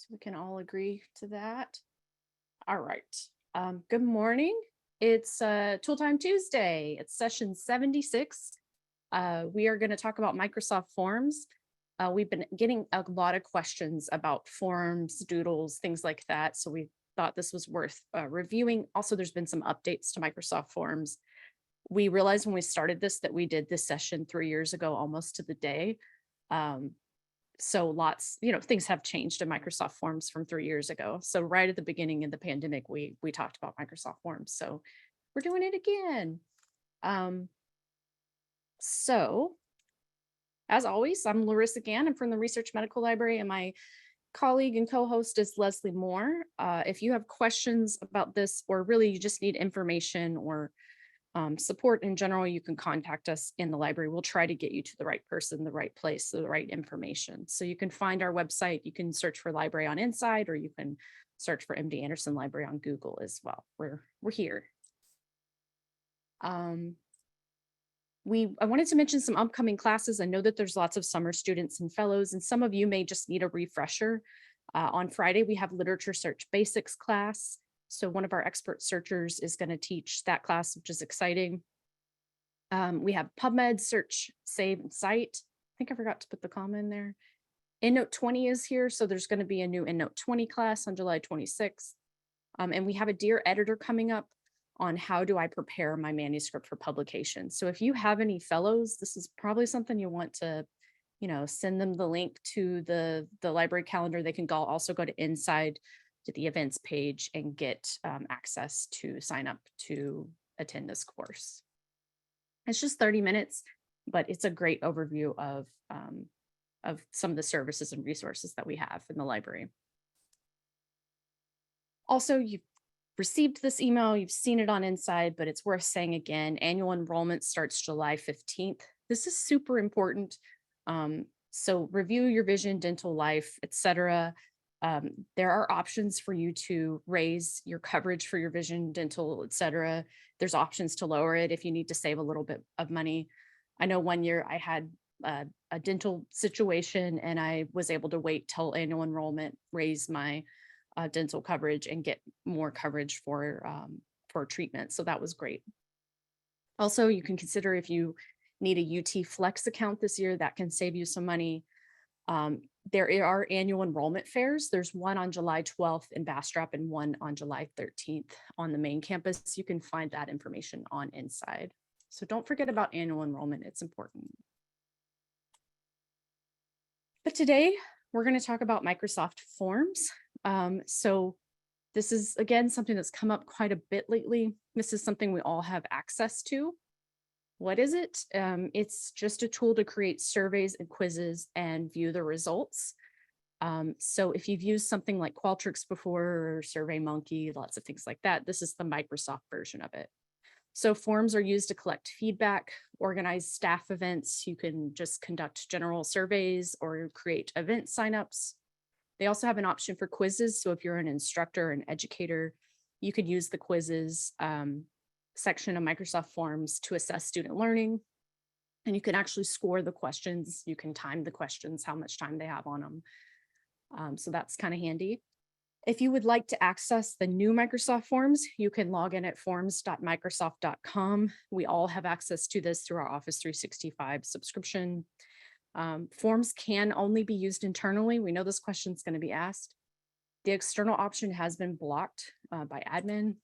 So we can all agree to that. All right. Good morning. It's Tool Time Tuesday. It's session 76. We are going to talk about Microsoft Forms. We've been getting a lot of questions about forms, doodles, things like that. So we thought this was worth reviewing. Also, there's been some updates to Microsoft Forms. We realized when we started this that we did this session 3 years ago, almost to the day. So lots, things have changed in Microsoft Forms from 3 years ago. So right at the beginning of the pandemic, we talked about Microsoft Forms. So we're doing it again. So as always, I'm Larissa Gann. I'm from the Research Medical Library, and my colleague and co-host is Leslie Moore. If you have questions about this, or really you just need information or support in general, you can contact us in the library. We'll try to get you to the right person, the right place, the right information. So you can find our website. You can search for library on Inside, or you can search for MD Anderson Library on Google as well. We're here. I wanted to mention some upcoming classes. I know that there's lots of summer students and fellows, and some of you may just need a refresher. On Friday, we have Literature Search Basics class. So one of our expert searchers is going to teach that class, which is exciting. We have PubMed, Search, Save, and Cite. I think I forgot to put the comma in there. EndNote 20 is here, so there's going to be a new EndNote 20 class on July 26th. And we have a Dear Editor coming up on how do I prepare my manuscript for publication. So if you have any fellows, this is probably something you want to, send them the link to the library calendar. They can also go to Inside, to the events page, and get access to sign up to attend this course. It's just 30 minutes, but it's a great overview of some of the services and resources that we have in the library. Also, you've received this email, you've seen it on Inside, but it's worth saying again, annual enrollment starts July 15th. This is super important. So review your vision, dental, life, etc. There are options for you to raise your coverage for your vision, dental, etc. There's options to lower it if you need to save a little bit of money. I know one year I had a dental situation, and I was able to wait till annual enrollment, raise my dental coverage, and get more coverage for treatment. So that was great. Also, you can consider if you need a UT Flex account this year, that can save you some money. There are annual enrollment fairs. There's one on July 12th in Bastrop and one on July 13th on the main campus. You can find that information on Inside. So don't forget about annual enrollment. It's important. But today we're going to talk about Microsoft Forms. So this is, again, something that's come up quite a bit lately. This is something we all have access to. What is it? It's just a tool to create surveys and quizzes and view the results. So if you've used something like Qualtrics before, or SurveyMonkey, lots of things like that, this is the Microsoft version of it. So forms are used to collect feedback, organize staff events. You can just conduct general surveys or create event signups. They also have an option for quizzes. So if you're an instructor, an educator, you could use the quizzes section of Microsoft Forms to assess student learning. And you can actually score the questions. You can time the questions, how much time they have on them. So that's kind of handy. If you would like to access the new Microsoft Forms, you can log in at forms.microsoft.com. We all have access to this through our Office 365 subscription. Forms can only be used internally. We know this question is going to be asked. The external option has been blocked by admin.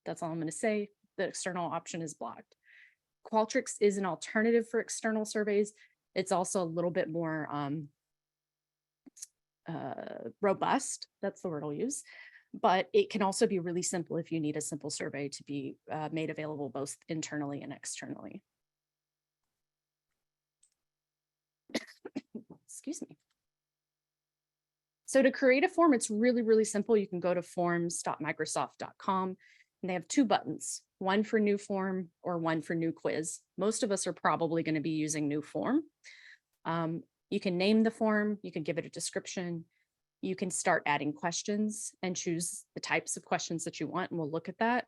That's all I'm going to say. The external option is blocked. Qualtrics is an alternative for external surveys. It's also a little bit more robust. That's the word I'll use. But it can also be really simple if you need a simple survey to be made available both internally and externally. Excuse me. So to create a form, it's really, really simple. You can go to forms.microsoft.com. And they have two buttons, one for new form or one for new quiz. Most of us are probably going to be using new form. You can name the form, you can give it a description, you can start adding questions and choose the types of questions that you want, and we'll look at that.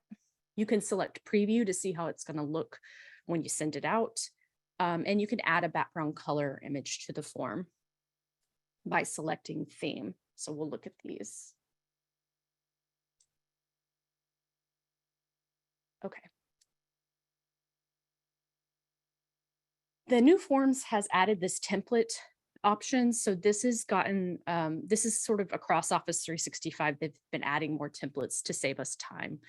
You can select preview to see how it's going to look when you send it out. And you can add a background color image to the form. by selecting theme. So we'll look at these. Okay. The new forms has added this template option. So this has gotten, this is sort of across Office 365. They've been adding more templates to save us time.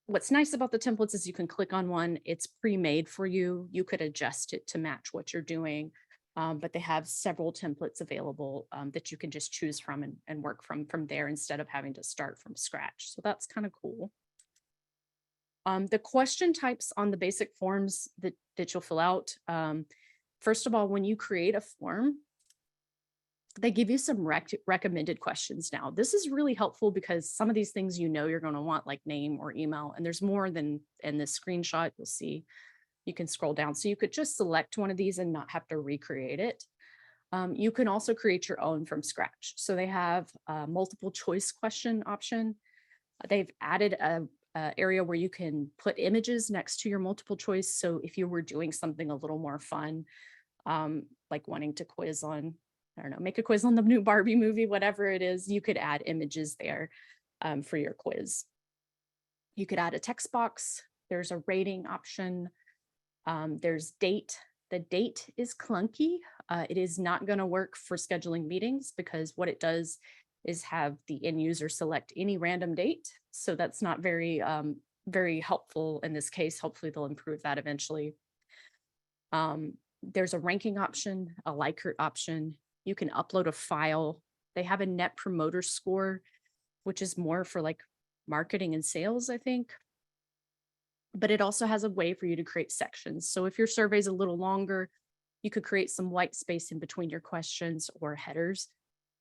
What's nice about the templates is you can click on one, it's pre-made for you. You could adjust it to match what you're doing. But they have several templates available that you can just choose from and work from there instead of having to start from scratch. So that's kind of cool. The question types on the basic forms that you'll fill out. First of all, when you create a form, they give you some recommended questions now. This is really helpful because some of these things you're going to want, like name or email, and there's more than in this screenshot. You'll see you can scroll down. So you could just select one of these and not have to recreate it. You can also create your own from scratch. So they have a multiple choice question option. They've added a area where you can put images next to your multiple choice. So if you were doing something a little more fun, like wanting to quiz on, I don't know, make a quiz on the new Barbie movie, whatever it is, you could add images there for your quiz. You could add a text box. There's a rating option. There's date. The date is clunky. It is not going to work for scheduling meetings because what it does is have the end user select any random date. So that's not very, very helpful in this case. Hopefully they'll improve that eventually. There's a ranking option, a Likert option. You can upload a file. They have a net promoter score, which is more for like marketing and sales, I think. But it also has a way for you to create sections. So if your survey is a little longer, you could create some white space in between your questions or headers.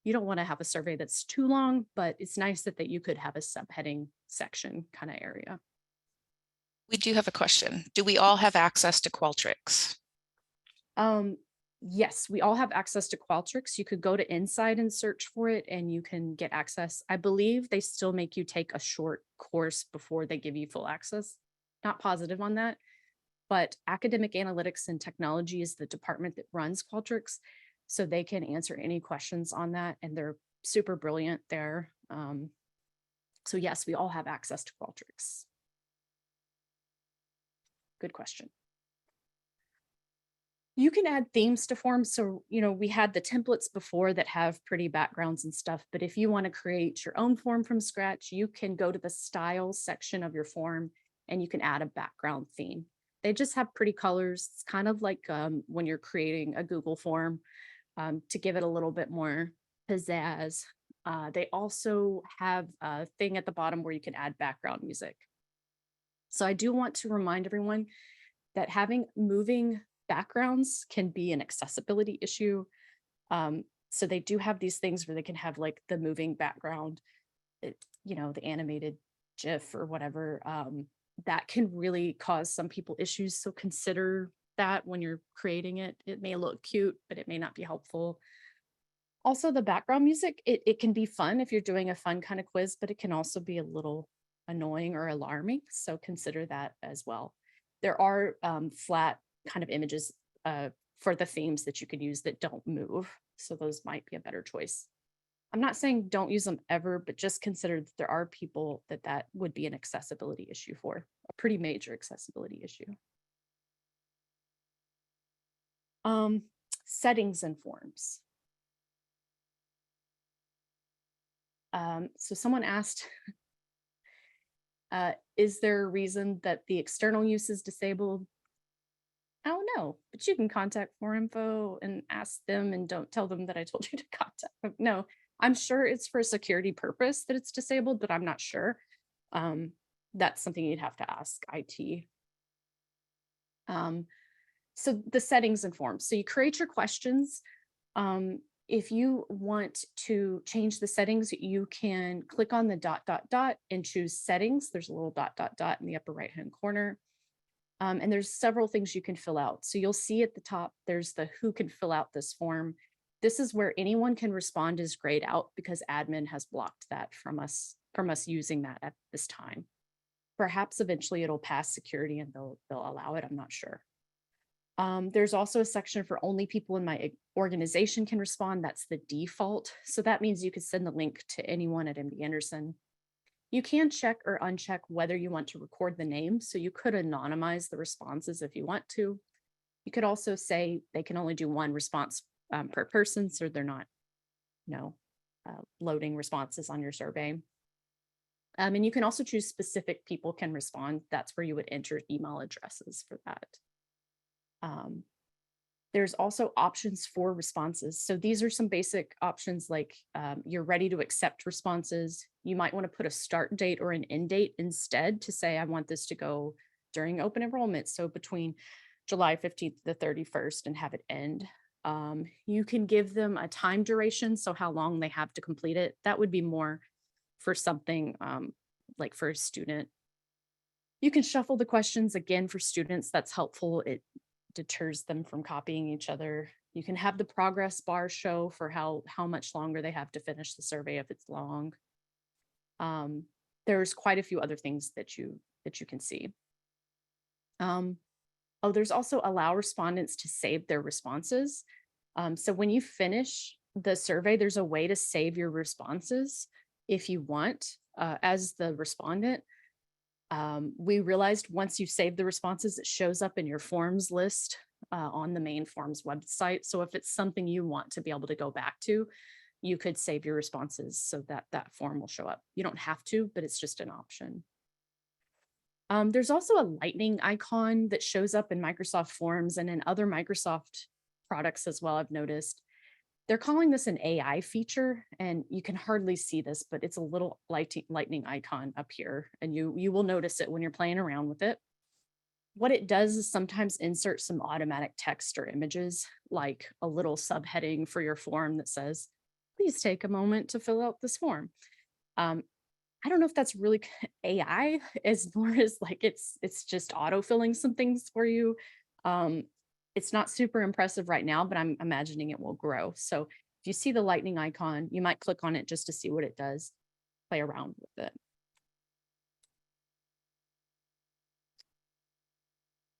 You don't want to have a survey that's too long, but it's nice that you could have a subheading section kind of area. We do have a question. Do we all have access to Qualtrics? Yes, we all have access to Qualtrics. You could go to Inside and search for it and you can get access. I believe they still make you take a short course before they give you full access. Not positive on that, but Academic Analytics and Technology is the department that runs Qualtrics. So they can answer any questions on that and they're super brilliant there. So yes, we all have access to Qualtrics. Good question. You can add themes to forms. So, we had the templates before that have pretty backgrounds and stuff, but if you want to create your own form from scratch, you can go to the style section of your form and you can add a background theme. They just have pretty colors. It's kind of like when you're creating a Google form to give it a little bit more pizzazz. They also have a thing at the bottom where you can add background music. So I do want to remind everyone that having moving backgrounds can be an accessibility issue. So they do have these things where they can have like the moving background, the animated GIF or whatever. That can really cause some people issues. So consider that when you're creating it. It may look cute, but it may not be helpful. Also, the background music, it can be fun if you're doing a fun kind of quiz, but it can also be a little annoying or alarming. So consider that as well. There are flat kind of images for the themes that you could use that don't move. So those might be a better choice. I'm not saying don't use them ever, but just consider that there are people that would be an accessibility issue for, a pretty major accessibility issue. Settings and forms. So someone asked, is there a reason that the external use is disabled? I don't know, but you can contact Info and ask them and don't tell them that I told you to contact them. No, I'm sure it's for a security purpose that it's disabled, but I'm not sure. That's something you'd have to ask IT. So the settings and forms. So you create your questions. If you want to change the settings, you can click on the ... and choose settings. There's a little ... in the upper right-hand corner. And there's several things you can fill out. So you'll see at the top, there's the who can fill out this form. This is where anyone can respond is grayed out because admin has blocked that from us using that at this time. Perhaps eventually it'll pass security and they'll allow it. I'm not sure. There's also a section for only people in my organization can respond. That's the default. So that means you could send the link to anyone at MD Anderson. You can check or uncheck whether you want to record the name. So you could anonymize the responses if you want to. You could also say they can only do one response per person, so they're not, loading responses on your survey. And you can also choose specific people can respond. That's where you would enter email addresses for that. There's also options for responses. So these are some basic options like you're ready to accept responses. You might want to put a start date or an end date instead to say, I want this to go during open enrollment. So between July 15th to the 31st and have it end. You can give them a time duration. So how long they have to complete it. That would be more for something like for a student. You can shuffle the questions again for students. That's helpful. It deters them from copying each other. You can have the progress bar show for how much longer they have to finish the survey if it's long. There's quite a few other things that you can see. There's also allow respondents to save their responses. So when you finish the survey, there's a way to save your responses if you want as the respondent. We realized once you've saved the responses, it shows up in your forms list on the main forms website. So if it's something you want to be able to go back to, you could save your responses so that that form will show up. You don't have to, but it's just an option. There's also a lightning icon that shows up in Microsoft Forms and in other Microsoft products as well, I've noticed. They're calling this an AI feature, and you can hardly see this, but it's a little lightning icon up here, and you will notice it when you're playing around with it. What it does is sometimes insert some automatic text or images, like a little subheading for your form that says, please take a moment to fill out this form. I don't know if that's really AI as more as like it's just auto-filling some things for you. It's not super impressive right now, but I'm imagining it will grow. So if you see the lightning icon, you might click on it just to see what it does, play around with it.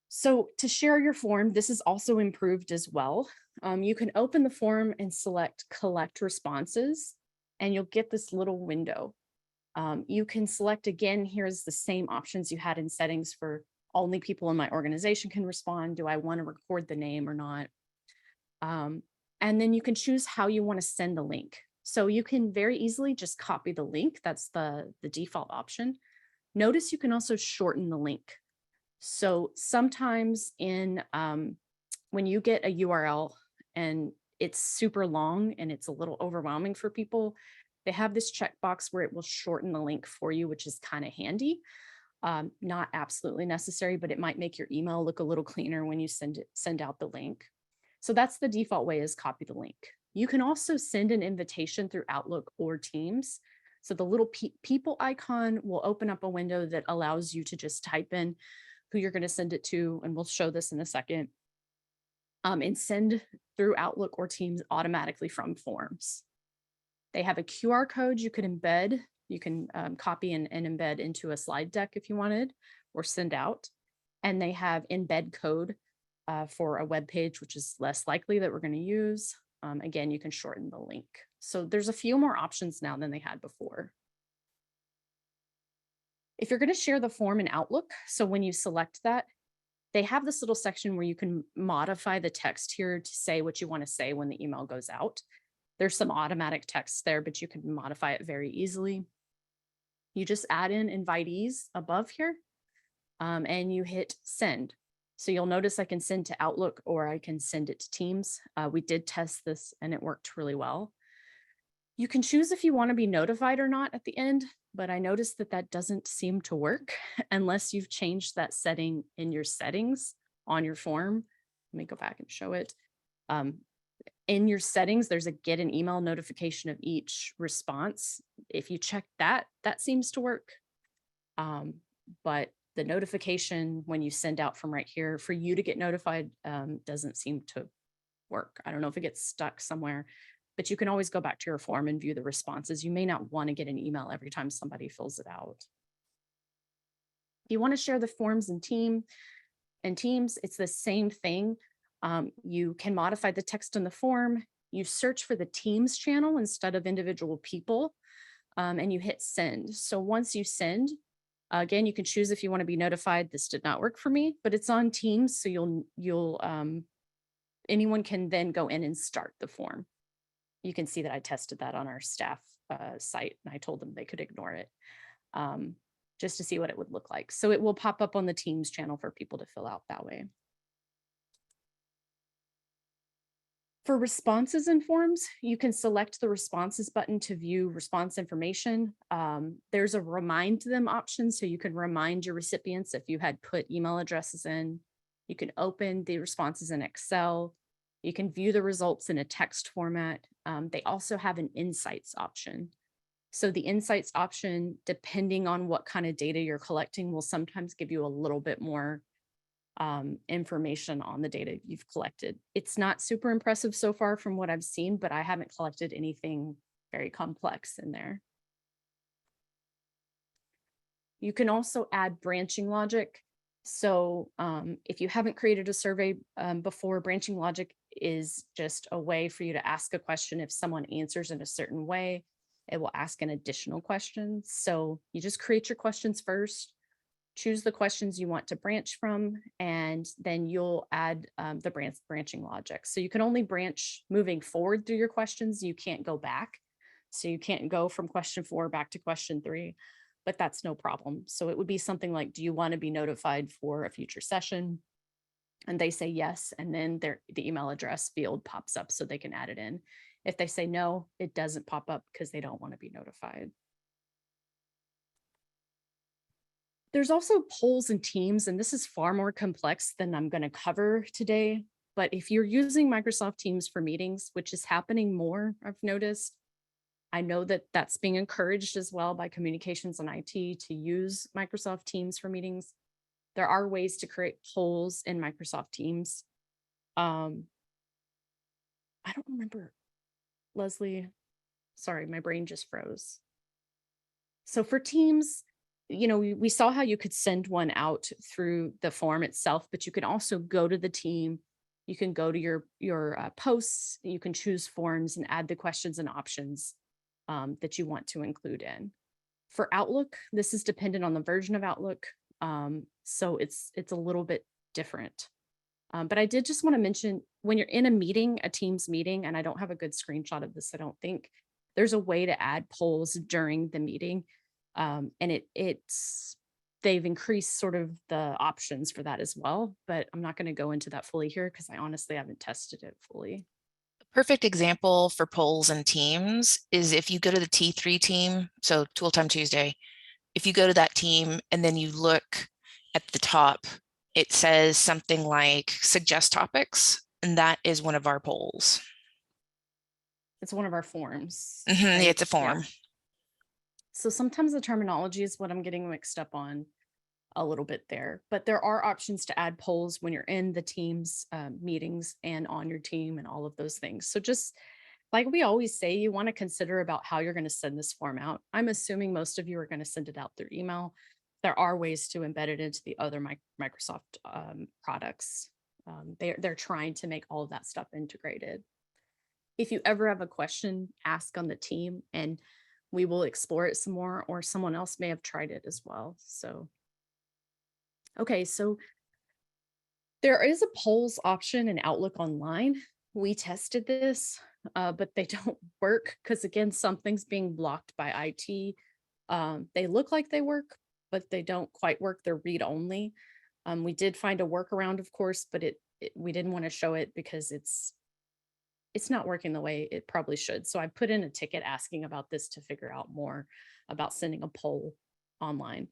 So to share your form, this is also improved as well. You can open the form and select collect responses, and you'll get this little window. You can select again, here's the same options you had in settings for only people in my organization can respond. Do I want to record the name or not? And then you can choose how you want to send the link. So you can very easily just copy the link. That's the default option. Notice you can also shorten the link. So sometimes when you get a URL and it's super long and it's a little overwhelming for people, they have this checkbox where it will shorten the link for you, which is kind of handy. Not absolutely necessary, but it might make your email look a little cleaner when you send out the link. So that's the default way, is copy the link. You can also send an invitation through Outlook or Teams. So the little people icon will open up a window that allows you to just type in who you're going to send it to, and we'll show this in a second, and send through Outlook or Teams automatically from Forms. They have a QR code you could embed. You can copy and embed into a slide deck if you wanted, or send out. And they have embed code for a web page, which is less likely that we're going to use. Again, you can shorten the link. So there's a few more options now than they had before. If you're going to share the form in Outlook, so when you select that, they have this little section where you can modify the text here to say what you want to say when the email goes out. There's some automatic text there, but you can modify it very easily. You just add in invitees above here, and you hit send. So you'll notice I can send to Outlook or I can send it to Teams. We did test this and it worked really well. You can choose if you want to be notified or not at the end, but I noticed that that doesn't seem to work unless you've changed that setting in your settings on your form. Let me go back and show it. In your settings, there's a get an email notification of each response. If you check that, that seems to work. But the notification when you send out from right here for you to get notified doesn't seem to work. I don't know if it gets stuck somewhere, but you can always go back to your form and view the responses. You may not want to get an email every time somebody fills it out. If you want to share the forms in team, in Teams, it's the same thing. You can modify the text in the form. You search for the Teams channel instead of individual people, and you hit send. So once you send, again, you can choose if you want to be notified. This did not work for me, but it's on Teams, so anyone can then go in and start the form. You can see that I tested that on our staff site, and I told them they could ignore it, just to see what it would look like. So it will pop up on the Teams channel for people to fill out that way. For responses and forms, you can select the responses button to view response information. There's a remind them option, so you can remind your recipients if you had put email addresses in. You can open the responses in Excel. You can view the results in a text format. They also have an insights option. So the insights option, depending on what kind of data you're collecting, will sometimes give you a little bit more information on the data you've collected. It's not super impressive so far from what I've seen, but I haven't collected anything very complex in there. You can also add branching logic. So if you haven't created a survey before, branching logic is just a way for you to ask a question. If someone answers in a certain way, it will ask an additional question. So you just create your questions first, choose the questions you want to branch from, and then you'll add the branching logic. So you can only branch moving forward through your questions. You can't go back. So you can't go from question 4 back to question 3, but that's no problem. So it would be something like, do you want to be notified for a future session? And they say yes, and then the email address field pops up so they can add it in. If they say no, it doesn't pop up because they don't want to be notified. There's also polls and teams, and this is far more complex than I'm going to cover today. But if you're using Microsoft Teams for meetings, which is happening more, I've noticed, I know that that's being encouraged as well by communications and IT to use Microsoft Teams for meetings. There are ways to create polls in Microsoft Teams. I don't remember, Leslie, sorry, my brain just froze. So for Teams, we saw how you could send one out through the form itself, but you can also go to the team. You can go to your posts, you can choose forms and add the questions and options that you want to include in. For Outlook, this is dependent on the version of Outlook. So it's a little bit different. But I did just want to mention, when you're in a meeting, a Teams meeting, and I don't have a good screenshot of this, I don't think, there's a way to add polls during the meeting. And they've increased sort of the options for that as well, but I'm not going to go into that fully here because I honestly haven't tested it fully. Perfect example for polls and teams is if you go to the T3 team, so Tool Time Tuesday, if you go to that team and then you look at the top, it says something like suggest topics, and that is one of our polls. It's one of our forms. Right? Right? It's a form. Yeah. So sometimes the terminology is what I'm getting mixed up on a little bit there, but there are options to add polls when you're in the Teams meetings and on your team and all of those things. So just like we always say, you want to consider about how you're going to send this form out. I'm assuming most of you are going to send it out through email. There are ways to embed it into the other Microsoft products. They're trying to make all of that stuff integrated. If you ever have a question, ask on the team and we will explore it some more, or someone else may have tried it as well. So, okay, so there is a polls option in Outlook Online. We tested this, but they don't work because, again, something's being blocked by IT. They look like they work, but they don't quite work. They're read only. We did find a workaround, of course, but we didn't want to show it because it's not working the way it probably should. So I put in a ticket asking about this to figure out more about sending a poll online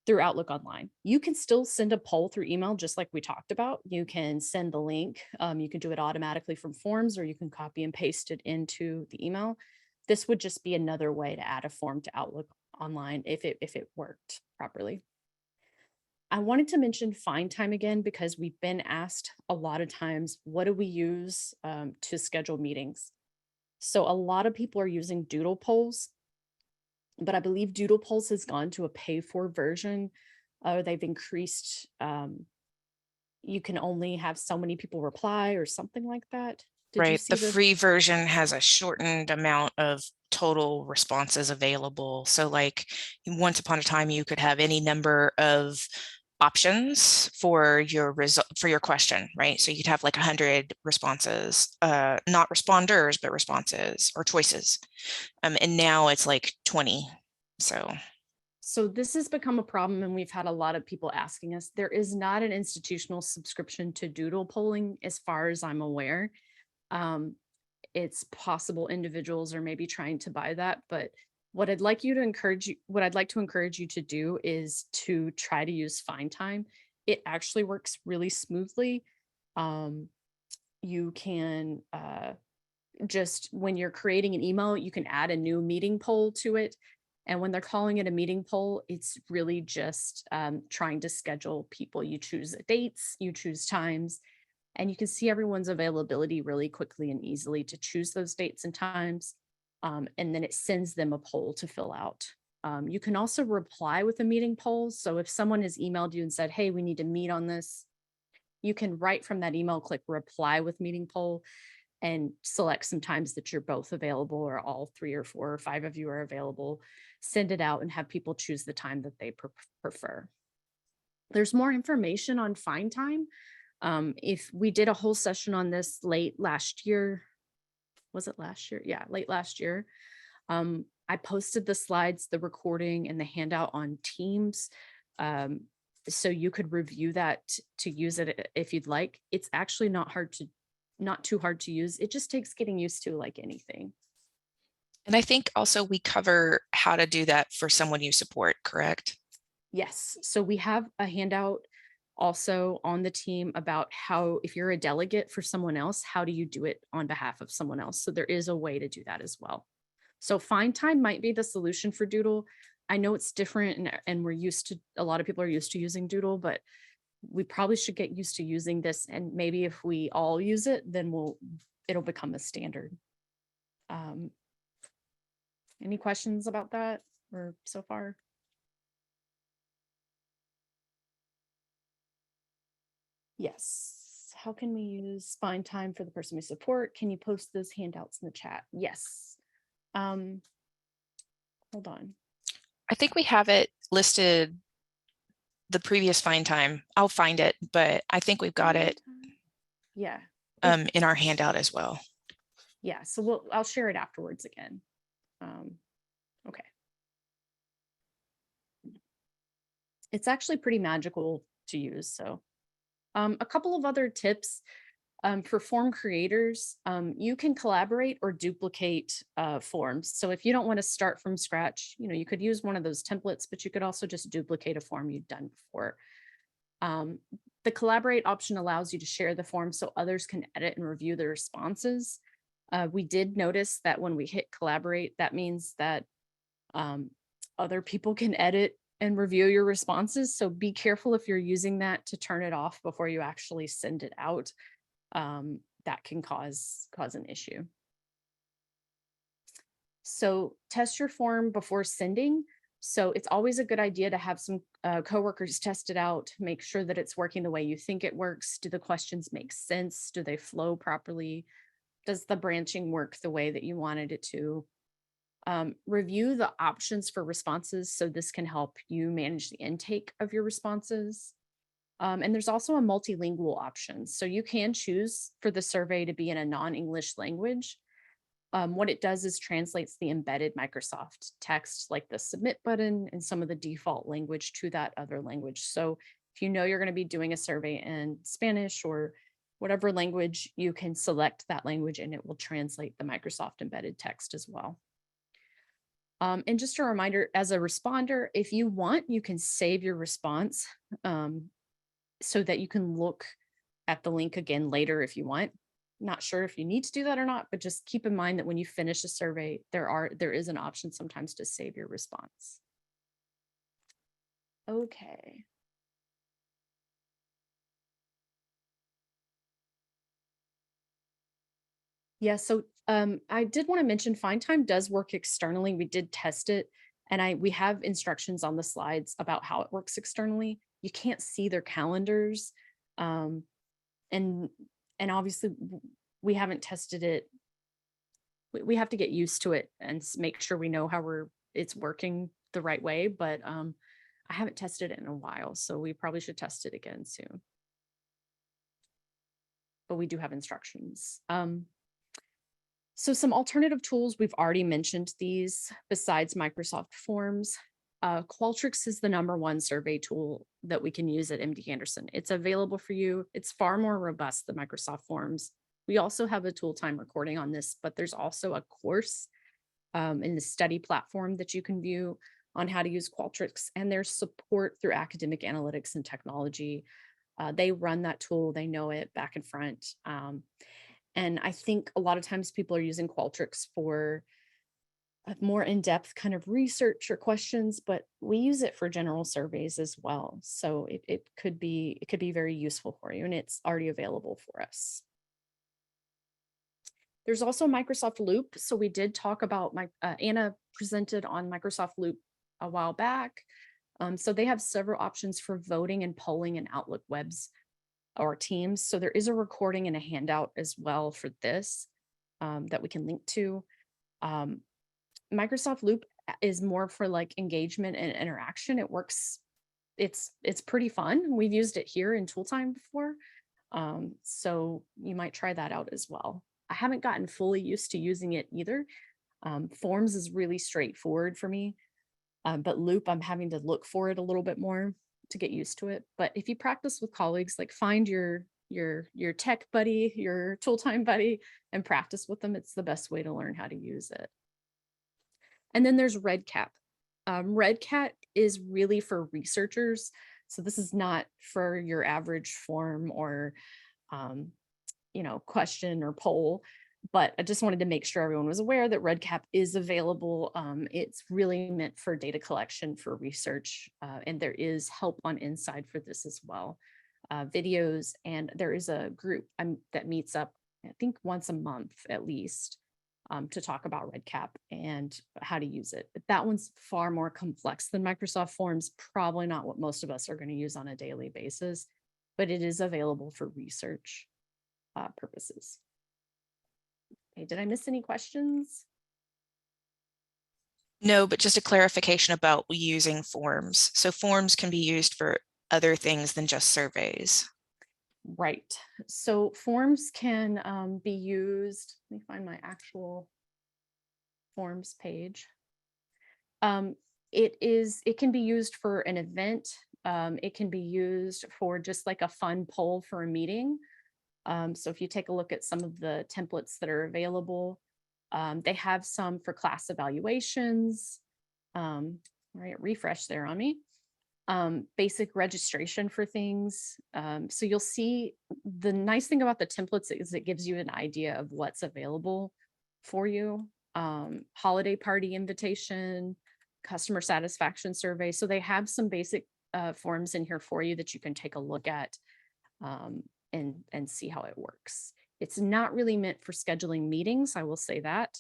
through Outlook Online. You can still send a poll through email, just like we talked about. You can send the link. You can do it automatically from forms, or you can copy and paste it into the email. This would just be another way to add a form to Outlook Online if it worked properly. I wanted to mention Find Time again because we've been asked a lot of times, what do we use to schedule meetings? So a lot of people are using Doodle polls, but I believe Doodle polls has gone to a pay-for version. They've increased you can only have so many people reply or something like that. Did you Right. see The the? free version has a shortened amount of total responses available. So like once upon a time, you could have any number of options for your result for your question, right? So you'd have like 100 responses, not responders, but responses or choices. And now it's like 20. So this has become a problem, and we've had a lot of people asking us. There is not an institutional subscription to Doodle polling, as far as I'm aware. It's possible individuals are maybe trying to buy that, but what I'd like to encourage you to do is to try to use Find Time. It actually works really smoothly. You can just when you're creating an email, you can add a new meeting poll to it. And when they're calling it a meeting poll, it's really just trying to schedule people. You choose the dates, you choose times, and you can see everyone's availability really quickly and easily to choose those dates and times. And then it sends them a poll to fill out. You can also reply with a meeting poll. So if someone has emailed you and said, hey, we need to meet on this, you can write from that email, click reply with meeting poll, and select some times that you're both available, or all 3 or 4 or 5 of you are available. Send it out and have people choose the time that they prefer. There's more information on Find Time. If we did a whole session on this late last year, was it last year? Yeah, late last year. I posted the slides, the recording, and the handout on Teams. So you could review that to use it if you'd like. It's actually not too hard to use. It just takes getting used to, like anything. And I think also we cover how to do that for someone you support, correct? Yes. So we have a handout also on the team about how, if you're a delegate for someone else, how do you do it on behalf of someone else? So there is a way to do that as well. So Find Time might be the solution for Doodle. I know it's different, and a lot of people are used to using Doodle, but we probably should get used to using this. And maybe if we all use it, then it'll become a standard. Any questions about that or so far? Yes. How can we use Find Time for the person we support? Can you post those handouts in the chat? Yes. Hold on. I think we have it listed, the previous Find Time. I'll find it, but I think we've got it. Yeah. In our handout as well. Yeah. So I'll share it afterwards again. Okay. It's actually pretty magical to use. So a couple of other tips. For form creators, you can collaborate or duplicate forms. So if you don't want to start from scratch, you could use one of those templates, but you could also just duplicate a form you've done before. The collaborate option allows you to share the form so others can edit and review the responses. We did notice that when we hit collaborate, that means that other people can edit and review your responses. So be careful if you're using that to turn it off before you actually send it out. That can cause an issue. So test your form before sending. So it's always a good idea to have some coworkers test it out, make sure that it's working the way you think it works. Do the questions make sense? Do they flow properly? Does the branching work the way that you wanted it to? Review the options for responses. So this can help you manage the intake of your responses. And there's also a multilingual option. So you can choose for the survey to be in a non-English language. What it does is translates the embedded Microsoft text, like the submit button and some of the default language, to that other language. So if you know you're going to be doing a survey in Spanish or whatever language, you can select that language and it will translate the Microsoft embedded text as well. And just a reminder, as a responder, if you want, you can save your response so that you can look at the link again later if you want. Not sure if you need to do that or not, but just keep in mind that when you finish a survey, there is an option sometimes to save your response. Okay. Yeah, so I did want to mention Find Time does work externally. We did test it, and we have instructions on the slides about how it works externally. You can't see their calendars, And obviously we haven't tested it. We have to get used to it and make sure we know how it's working the right way. But I haven't tested it in a while, so we probably should test it again soon. But we do have instructions. So some alternative tools, we've already mentioned these besides Microsoft Forms. Qualtrics is the #1 survey tool that we can use at MD Anderson. It's available for you. It's far more robust than Microsoft Forms. We also have a tool time recording on this, but there's also a course in the study platform that you can view on how to use Qualtrics, and there's support through academic analytics and technology. They run that tool, they know it back and front. And I think a lot of times people are using Qualtrics for a more in-depth kind of research or questions, but we use it for general surveys as well. So it could be very useful for you, and it's already available for us. There's also Microsoft Loop. So we did talk about Anna presented on Microsoft Loop a while back. So they have several options for voting and polling in Outlook webs or Teams. So there is a recording and a handout as well for this that we can link to. Microsoft Loop is more for like engagement and interaction. It works. It's pretty fun. We've used it here in tool time before. So you might try that out as well. I haven't gotten fully used to using it either. Forms is really straightforward for me, but Loop, I'm having to look for it a little bit more to get used to it. But if you practice with colleagues, like find your tech buddy, your tool time buddy, and practice with them, it's the best way to learn how to use it. And then there's REDCap. REDCap is really for researchers. So this is not for your average form or question or poll, but I just wanted to make sure everyone was aware that REDCap is available. It's really meant for data collection for research, and there is help on Inside for this as well. Videos, and there is a group that meets up, I think once a month at least, to talk about REDCap and how to use it. But that one's far more complex than Microsoft Forms, probably not what most of us are going to use on a daily basis, but it is available for research purposes. Okay, did I miss any questions? No, but just a clarification about using forms. So forms can be used for other things than just surveys. Right. So forms can be used. Let me find my actual forms page. It can be used for an event. It can be used for just like a fun poll for a meeting. So if you take a look at some of the templates that are available, they have some for class evaluations. Right, refresh there on me. Basic registration for things. So you'll see the nice thing about the templates is it gives you an idea of what's available for you. Holiday party invitation, customer satisfaction survey. So they have some basic forms in here for you that you can take a look at and see how it works. It's not really meant for scheduling meetings, I will say that.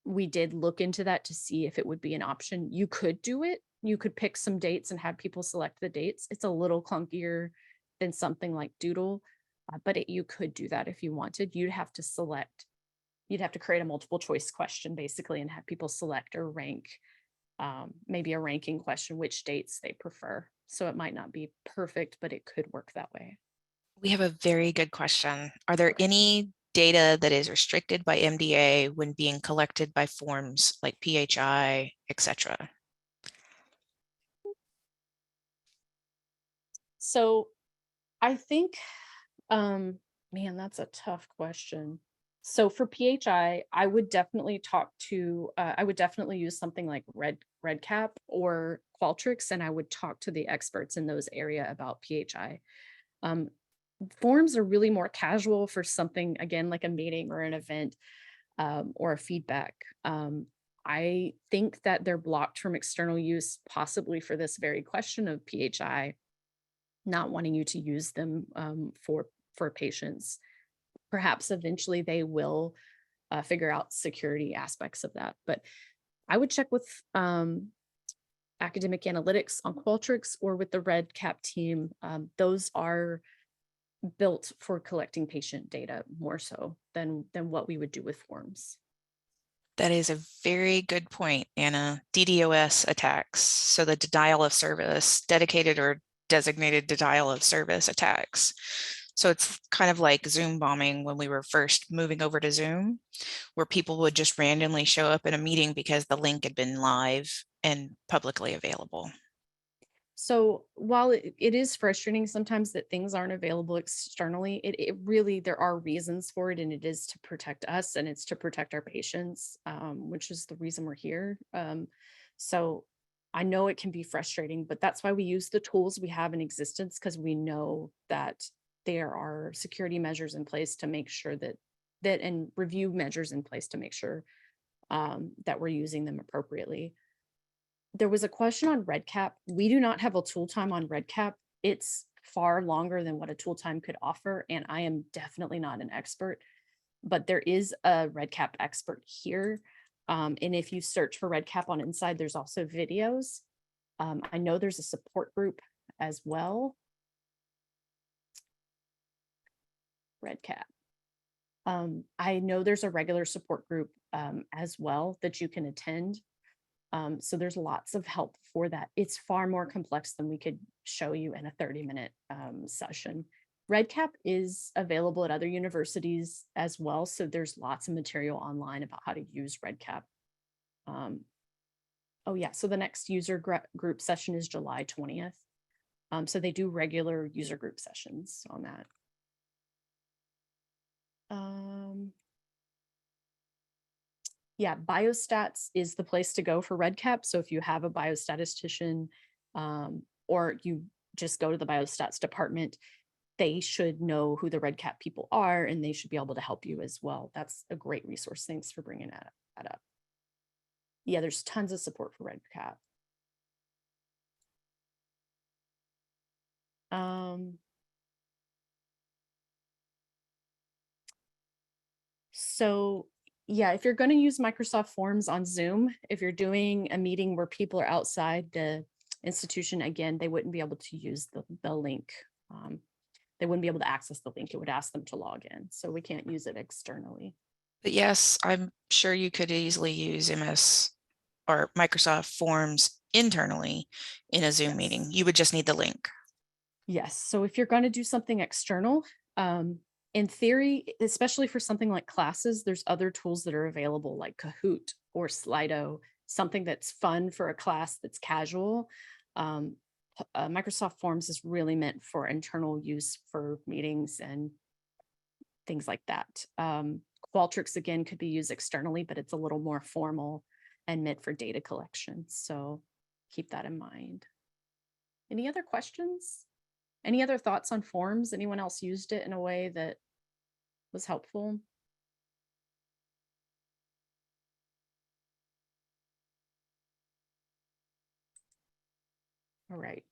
We did look into that to see if it would be an option. You could do it. You could pick some dates and have people select the dates. It's a little clunkier than something like Doodle, but you could do that if you wanted. You'd have to create a multiple choice question basically and have people select or rank, maybe a ranking question, which dates they prefer. So it might not be perfect, but it could work that way. We have a very good question. Are there any data that is restricted by MDA when being collected by forms like PHI, etc.? So I think, man, that's a tough question. So for PHI, I would definitely I would definitely use something like REDCap or Qualtrics, and I would talk to the experts in those area about PHI. Forms are really more casual for something, again, like a meeting or an event or a feedback. I think that they're blocked from external use, possibly for this very question of PHI, not wanting you to use them for patients. Perhaps eventually they will figure out security aspects of that. But I would check with academic analytics on Qualtrics or with the REDCap team. Those are built for collecting patient data more so than what we would do with forms. That is a very good point, Anna. DDoS attacks, so the denial of service, dedicated or designated denial of service attacks. So it's kind of like Zoom bombing when we were first moving over to Zoom, where people would just randomly show up in a meeting because the link had been live and publicly available. So while it is frustrating sometimes that things aren't available externally, it really, there are reasons for it, and it is to protect us and it's to protect our patients, which is the reason we're here. So I know it can be frustrating, but that's why we use the tools we have in existence, because we know that there are security measures in place to make sure that and review measures in place to make sure that we're using them appropriately. There was a question on REDCap. We do not have a tool time on REDCap. It's far longer than what a tool time could offer, and I am definitely not an expert, but there is a REDCap expert here. And if you search for REDCap on Inside, there's also videos. I know there's a support group as well. REDCap. I know there's a regular support group as well that you can attend. So there's lots of help for that. It's far more complex than we could show you in a 30-minute session. REDCap is available at other universities as well. So there's lots of material online about how to use REDCap. Oh yeah, so the next user group session is July 20th. So they do regular user group sessions on that. Yeah, biostats is the place to go for REDCap. So if you have a biostatistician or you just go to the biostats department, they should know who the REDCap people are and they should be able to help you as well. That's a great resource. Thanks for bringing that up. Yeah, there's tons of support for REDCap. So yeah, if you're going to use Microsoft Forms on Zoom, if you're doing a meeting where people are outside the institution, again, they wouldn't be able to use the link. They wouldn't be able to access the link. It would ask them to log in. So we can't use it externally. But yes, I'm sure you could easily use MS or Microsoft Forms internally in a Zoom meeting. You would just need the link. Yes. So if you're going to do something external, in theory, especially for something like classes, there's other tools that are available like Kahoot or Slido, something that's fun for a class that's casual. Microsoft Forms is really meant for internal use for meetings and things like that. Qualtrics, again, could be used externally, but it's a little more formal and meant for data collection. So keep that in mind. Any other questions? Any other thoughts on forms? Anyone else used it in a way that was helpful? All right.